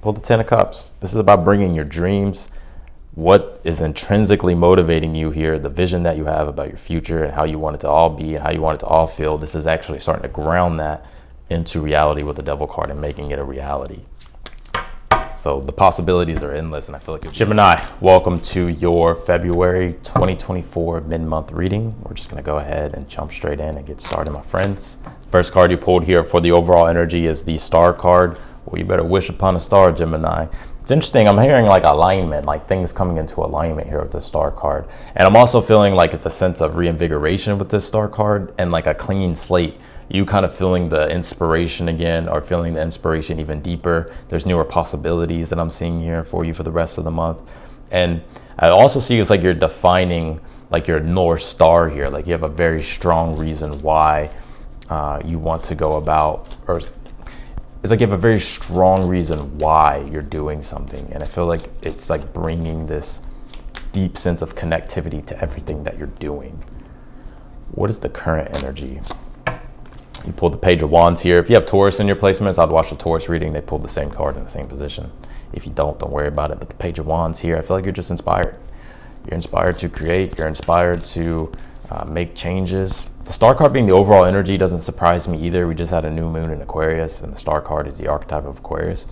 Pull the Ten of Cups. This is about bringing your dreams, what is intrinsically motivating you here, the vision that you have about your future and how you want it to all be and how you want it to all feel. This is actually starting to ground that into reality with the Devil card and making it a reality. So the possibilities are endless, and I feel like Gemini, welcome to your February 2024 mid-month reading. We're just going to go ahead and jump straight in and get started, my friends. First card you pulled here for the overall energy is the Star card. Well, you better wish upon a star, Gemini. It's interesting. I'm hearing like alignment, like things coming into alignment here with the Star card. And I'm also feeling like it's a sense of reinvigoration with this Star card and like a clean slate. You kind of feeling the inspiration again, or feeling the inspiration even deeper. There's newer possibilities that I'm seeing here for you for the rest of the month. And I also see it's like you're defining like your North Star here. Like you have a very strong reason why you want to go about, or it's like you have a very strong reason why you're doing something. And I feel like it's like bringing this deep sense of connectivity to everything that you're doing. What is the current energy? You pulled the Page of Wands here. If you have Taurus in your placements, I'd watch the Taurus reading. They pulled the same card in the same position. If you don't worry about it. But the Page of Wands here, I feel like you're just inspired. You're inspired to create. You're inspired to make changes. The Star card being the overall energy doesn't surprise me either. We just had a new moon in Aquarius, and the Star card is the archetype of Aquarius.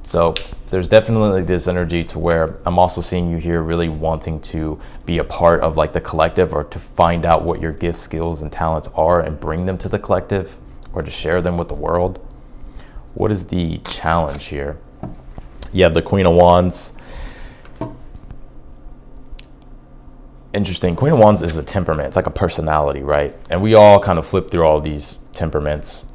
So there's definitely this energy to where I'm also seeing you here really wanting to be a part of like the collective, or to find out what your gifts, skills, and talents are and bring them to the collective, or to share them with the world. What is the challenge here? You have the Queen of Wands. Interesting. Queen of Wands is a temperament. It's like a personality, right? And we all kind of flip through all these temperaments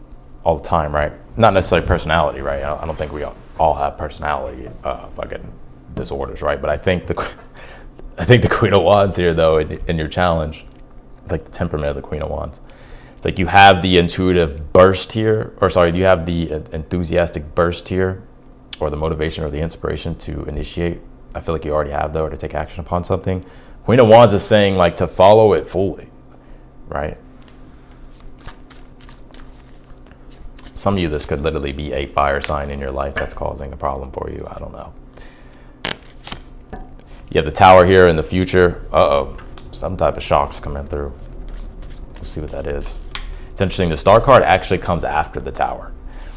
all the time, right? Not necessarily personality, right? I don't think we all have personality fucking disorders, right? But I think the Queen of Wands here, though, in your challenge, it's like the temperament of the Queen of Wands. It's like you have the intuitive burst here, or sorry, you have the enthusiastic burst here, or the motivation or the inspiration to initiate. I feel like you already have, though, or to take action upon something. Queen of Wands is saying like to follow it fully, right? Some of you, this could literally be a fire sign in your life that's causing a problem for you. I don't know. You have the Tower here in the future. Some type of shock's coming through. We'll see what that is. It's interesting. The Star card actually comes after the Tower,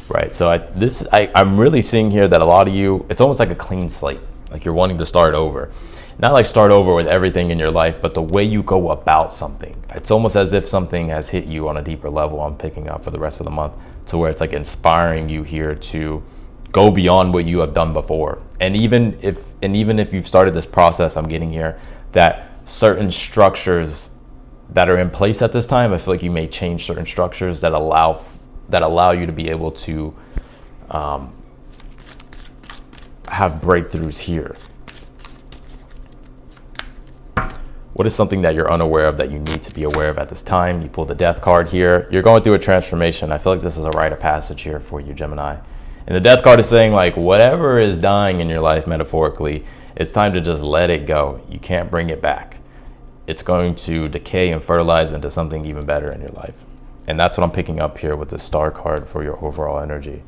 right? So I'm really seeing here that a lot of you, it's almost like a clean slate. Like you're wanting to start over. Not like start over with everything in your life, but the way you go about something. It's almost as if something has hit you on a deeper level. I'm picking up for the rest of the month, to where it's like inspiring you here to go beyond what you have done before. And even if you've started this process, I'm getting here that certain structures that are in place at this time, I feel like you may change certain structures that allow you to be able to have breakthroughs here. What is something that you're unaware of that you need to be aware of at this time? You pull the Death card here. You're going through a transformation. I feel like this is a rite of passage here for you, Gemini. And the Death card is saying like whatever is dying in your life, metaphorically, it's time to just let it go. You can't bring it back. It's going to decay and fertilize into something even better in your life. And that's what I'm picking up here with the Star card for your overall energy.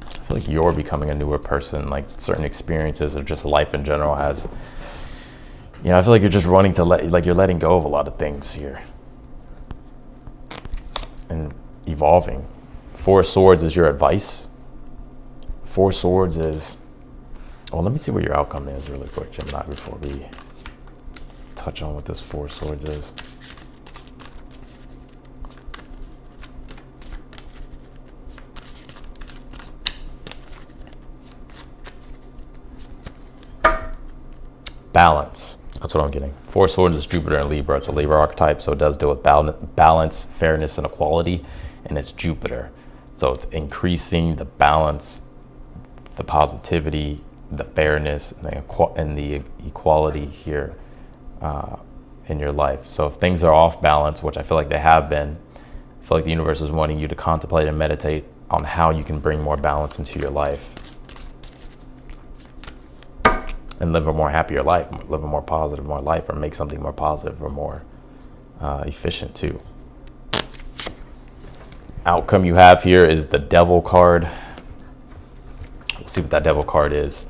I feel like you're becoming a newer person, like certain experiences or just life in general has, I feel like you're just running to you're letting go of a lot of things here and evolving. Four of Swords is your advice. Four of Swords is, well, let me see what your outcome is really quick, Gemini, before we touch on what this Four of Swords is. Balance. That's what I'm getting. Four of Swords is Jupiter and Libra. It's a Libra archetype, so it does deal with balance, fairness, and equality, and it's Jupiter. So it's increasing the balance, the positivity, the fairness, and the equality here in your life. So if things are off balance, which I feel like they have been, I feel like the universe is wanting you to contemplate and meditate on how you can bring more balance into your life and live a more happier life, live a more positive, more life, or make something more positive or more efficient too. outcome you have here is the Devil card. We'll see what that Devil card is.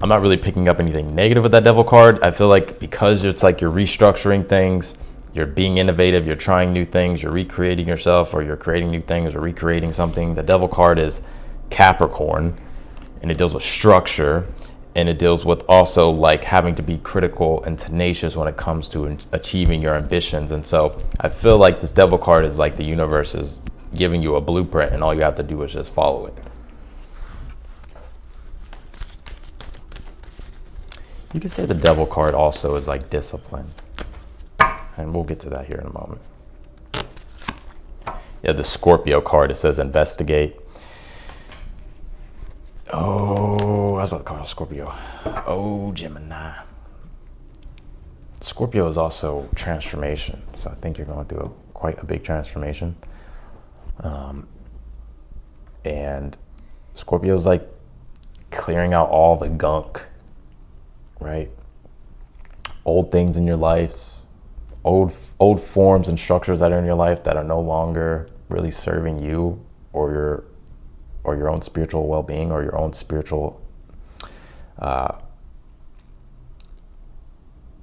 I'm not really picking up anything negative with that Devil card. I feel like because it's like you're restructuring things, you're being innovative, you're trying new things, you're recreating yourself, or you're creating new things or recreating something. The Devil card is Capricorn, and it deals with structure, and it deals with also like having to be critical and tenacious when it comes to achieving your ambitions. And so I feel like this Devil card is like the universe is giving you a blueprint, and all you have to do is just follow it. You can say the Devil card also is like discipline. And we'll get to that here in a moment. Yeah, the Scorpio card, it says investigate. Oh, I was about to call it Scorpio. Oh, Gemini. Scorpio is also transformation. So I think you're going through quite a big transformation. And Scorpio is like clearing out all the gunk, right? Old things in your life, old forms and structures that are in your life that are no longer really serving you or your own spiritual well-being or your own spiritual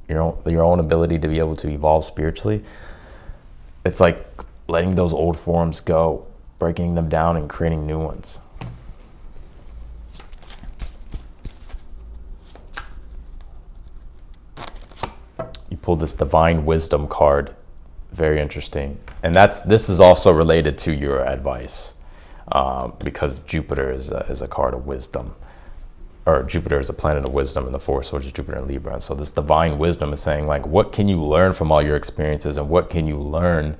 your own ability to be able to evolve spiritually. It's like letting those old forms go, breaking them down and creating new ones. You pulled this Divine Wisdom card. Very interesting. And this is also related to your advice, because Jupiter is a card of wisdom, or Jupiter is a planet of wisdom in the force, which is Jupiter and Libra. And so this Divine Wisdom is saying, like, what can you learn from all your experiences, and what can you learn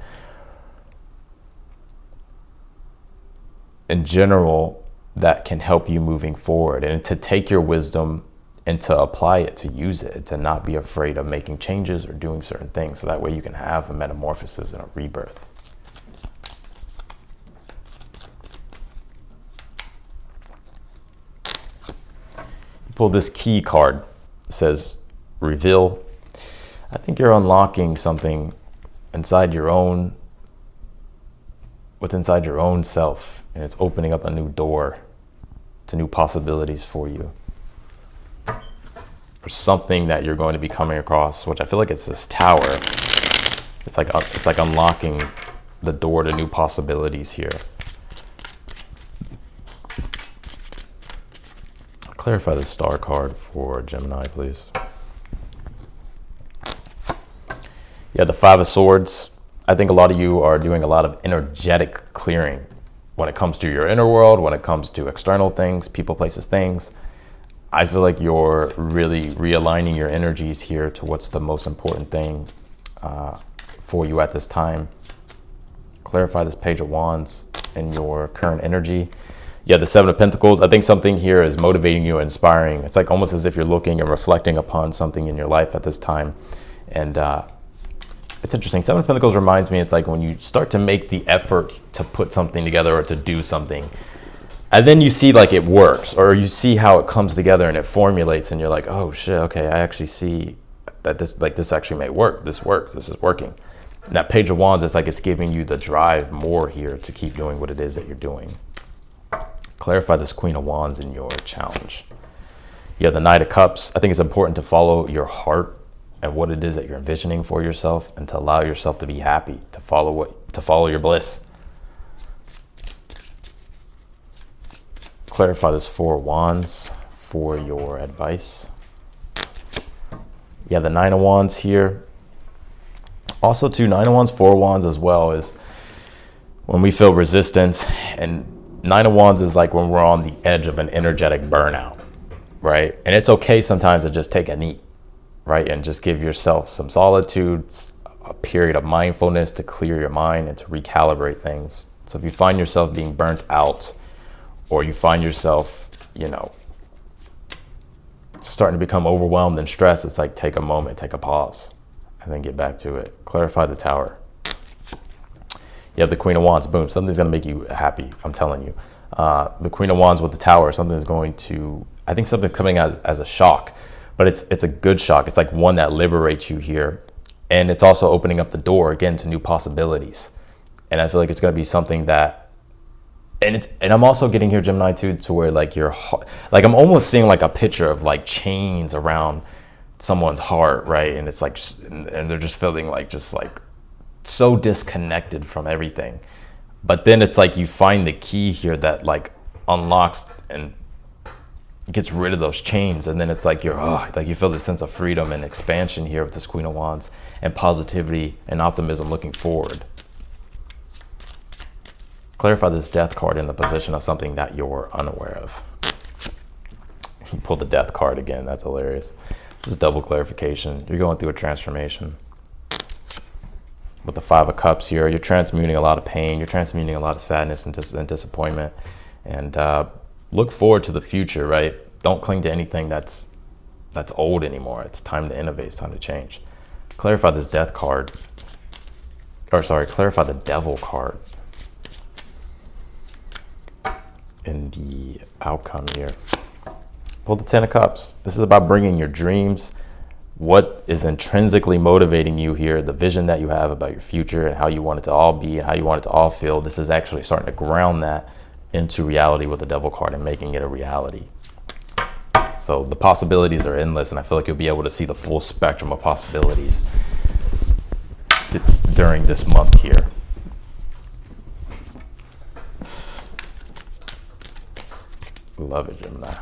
in general that can help you moving forward, and to take your wisdom and to apply it, to use it, to not be afraid of making changes or doing certain things, so that way you can have a metamorphosis and a rebirth. You pull this Key card. It says reveal. I think you're unlocking something inside your own self, and it's opening up a new door to new possibilities for you, for something that you're going to be coming across, which I feel like it's this tower. It's like unlocking the door to new possibilities here. Clarify the Star card for Gemini, please. Yeah, the Five of Swords. I think a lot of you are doing a lot of energetic clearing when it comes to your inner world, when it comes to external things, people, places, things. I feel like you're really realigning your energies here to what's the most important thing for you at this time. Clarify this Page of Wands in your current energy. Yeah, the Seven of Pentacles. I think something here is motivating you, inspiring. It's like almost as if you're looking and reflecting upon something in your life at this time. And it's interesting. Seven of Pentacles reminds me, it's like when you start to make the effort to put something together or to do something, and then you see like it works, or you see how it comes together and it formulates, and you're like, oh shit, okay, I actually see that this actually may work. This works. This is working. And that Page of Wands, it's like it's giving you the drive more here to keep doing what it is that you're doing. Clarify this Queen of Wands in your challenge. You have the Knight of Cups. I think it's important to follow your heart and what it is that you're envisioning for yourself, and to allow yourself to be happy, to follow your bliss. Clarify this Four of Wands for your advice. Yeah, the Nine of Wands here. Also too, Nine of Wands, Four of Wands as well, is when we feel resistance, and Nine of Wands is like when we're on the edge of an energetic burnout, right? And it's okay sometimes to just take a knee, right? And just give yourself some solitude, a period of mindfulness to clear your mind and to recalibrate things. So if you find yourself being burnt out, or you find yourself, starting to become overwhelmed and stressed, it's like take a moment, take a pause, and then get back to it. Clarify the Tower. You have the Queen of Wands. Boom, something's going to make you happy, I'm telling you. The Queen of Wands with the Tower, something's going to, I think something's coming as a shock, but it's a good shock. It's like one that liberates you here. And it's also opening up the door, again, to new possibilities. And I feel like it's going to be something that, and I'm also getting here, Gemini, too, to where like like I'm almost seeing like a picture of like chains around someone's heart, right? And it's like, and they're just feeling like just like so disconnected from everything. But then it's like you find the key here that like unlocks and gets rid of those chains, and then it's like like you feel this sense of freedom and expansion here with this Queen of Wands, and positivity and optimism looking forward. Clarify this Death card in the position of something that you're unaware of. You pulled the Death card again. That's hilarious. This is double clarification. You're going through a transformation. With the Five of Cups here, you're transmuting a lot of pain. You're transmuting a lot of sadness and disappointment. And look forward to the future, right? Don't cling to anything that's old anymore. It's time to innovate. It's time to change. Clarify this Death card. Or sorry, clarify the Devil card in the outcome here. Pull the Ten of Cups. This is about bringing your dreams, what is intrinsically motivating you here, the vision that you have about your future and how you want it to all be and how you want it to all feel. This is actually starting to ground that into reality with the Devil card and making it a reality. So the possibilities are endless, and I feel like you'll be able to see the full spectrum of possibilities during this month here. Love it, Gemini.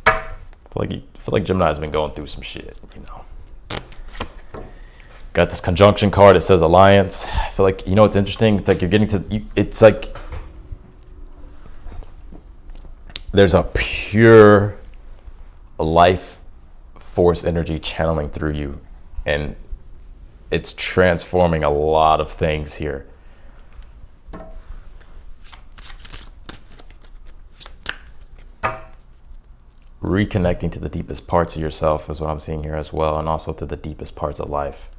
I feel like Gemini's been going through some shit, you know. Got this conjunction card. It says alliance. I feel like, you know, it's interesting. It's like you're getting to, it's like there's a pure life force energy channeling through you, and it's transforming a lot of things here. Reconnecting to the deepest parts of yourself is what I'm seeing here as well, and also to the deepest parts of life.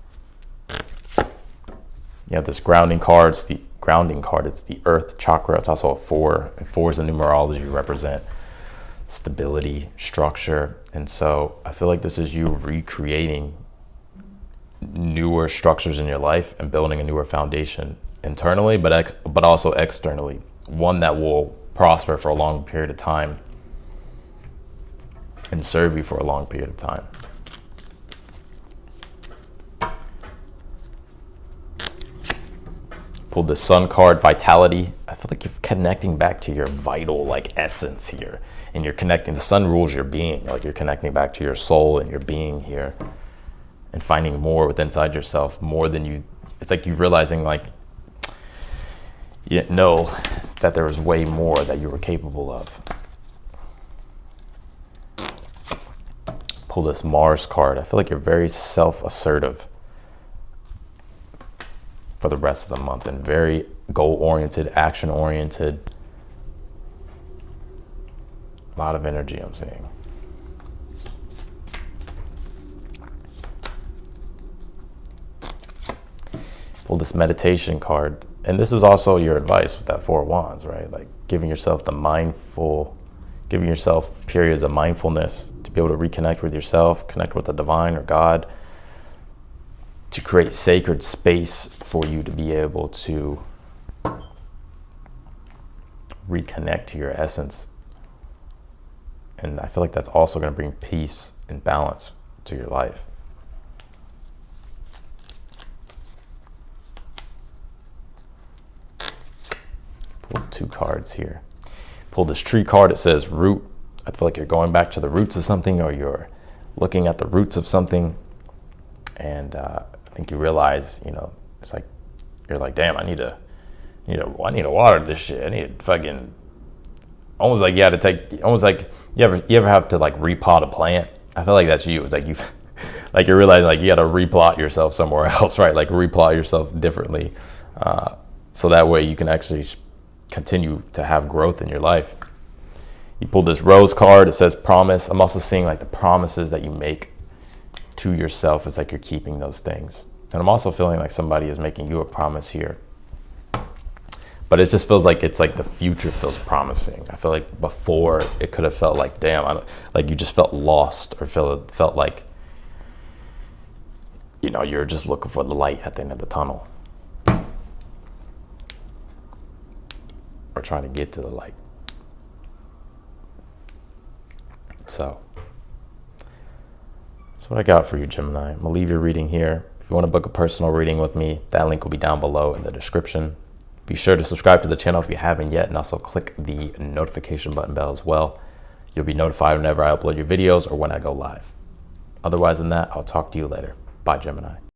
You have this grounding card. It's the grounding card. It's the Earth chakra. It's also a 4. And 4s in numerology represent stability, structure. And so I feel like this is you recreating newer structures in your life and building a newer foundation internally, but also externally. One that will prosper for a long period of time and serve you for a long period of time. Pulled the Sun card, vitality. I feel like you're connecting back to your vital like essence here, and you're connecting. The Sun rules your being. Like you're connecting back to your soul and your being here, and finding more within inside yourself, more than you. It's like you realizing like you didn't know that there was way more that you were capable of. Pull this Mars card. I feel like you're very self-assertive for the rest of the month, and very goal-oriented, action-oriented. A lot of energy I'm seeing. Pull this meditation card. And this is also your advice with that 4 of Wands, right? Like giving yourself periods of mindfulness to be able to reconnect with yourself, connect with the divine or God, to create sacred space for you to be able to reconnect to your essence. And I feel like that's also going to bring peace and balance to your life. Pull 2 cards here. Pull this Tree card. It says root. I feel like you're going back to the roots of something, or you're looking at the roots of something. And I think you realize, you know, it's like, you're like, damn, I need to water this shit. I need to fucking, almost like you had to take, almost like you ever have to like repot a plant. I feel like that's you. It's like like you're realizing like you got to replot yourself somewhere else, right? Like replot yourself differently. So that way you can actually continue to have growth in your life. You pulled this Rose card. It says promise. I'm also seeing like the promises that you make to yourself. It's like you're keeping those things. And I'm also feeling like somebody is making you a promise here. But it just feels like it's like the future feels promising. I feel like before it could have felt like, damn, like you just felt lost, or felt like, you know, you're just looking for the light at the end of the tunnel. or trying to get to the light. So that's what I got for you, Gemini. I'm gonna leave your reading here. If you want to book a personal reading with me, that link will be down below in the description. Be sure to subscribe to the channel if you haven't yet, and also click the notification button bell as well. You'll be notified whenever I upload your videos or when I go live. Otherwise than that, I'll talk to you later. Bye, Gemini.